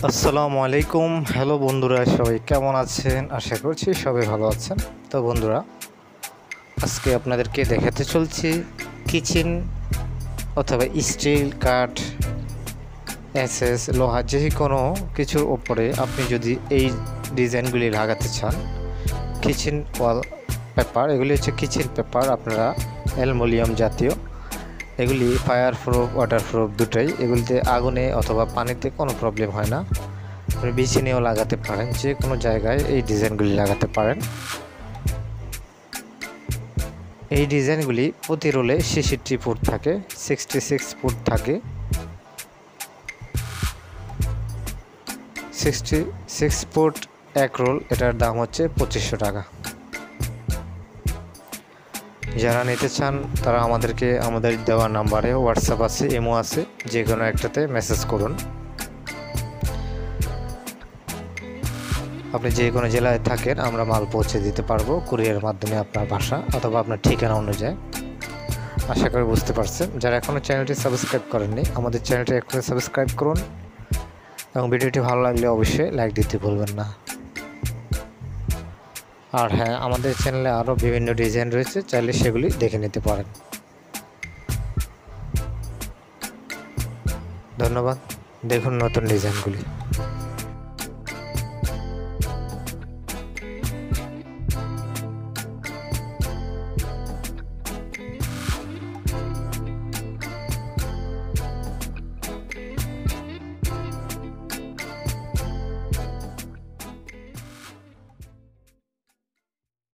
আসসালামু আলাইকুম। হ্যালো বন্ধুরা, সবাই কেমন আছেন? আশা করছি সবাই ভালো আছেন। তো বন্ধুরা, আজকে আপনাদেরকে দেখাতে চলছি কিচেন অথবা স্টিল, কাঠ, এসএস, লোহা যে কোনো কিছুর ওপরে আপনি যদি এই ডিজাইনগুলি লাগাতে চান, কিচেন ওয়াল পেপার, এগুলি হচ্ছে কিচেন পেপার, আপনারা অ্যালুমিনিয়াম জাতীয়, এগুলি ফায়ার প্রুফ, ওয়াটার প্রুফ দুটোই। এগুলিতে আগুনে অথবা পানিতে কোনো প্রবলেম হয় না। আপনি বিছিয়ে নিয়েও লাগাতে পারেন, যে কোনো জায়গায় এই ডিজাইনগুলি লাগাতে পারেন। এই ডিজাইনগুলি প্রতি রোলে 66 ফুট থাকে, 66 ফুট থাকে। 66 ফুট এক রোল, এটার দাম হচ্ছে 2500 টাকা। যারা নিতে চান তারা আমাদের দেওয়া নাম্বারে হোয়াটসঅ্যাপ আছে, ইমো আছে, যে কোনো একটাতে মেসেজ করুন। আপনি যে কোনো জেলায় থাকেন আমরা মাল পৌঁছে দিতে পারবো কুরিয়ারের মাধ্যমে আপনার বাসা অথবা আপনার ঠিকানা অনুযায়ী। আশা করি বুঝতে পারছেন। যারা এখনও চ্যানেলটি সাবস্ক্রাইব করেননি, আমাদের চ্যানেলটি এখনই সাবস্ক্রাইব করুন এবং ভিডিওটি ভালো লাগলে অবশ্যই লাইক দিতে ভুলবেন না। আর হ্যাঁ, আমাদের চ্যানেলে আরও বিভিন্ন ডিজাইন রয়েছে, চাইলে সেগুলি দেখে নিতে পারেন। ধন্যবাদ। দেখুন নতুন ডিজাইনগুলি।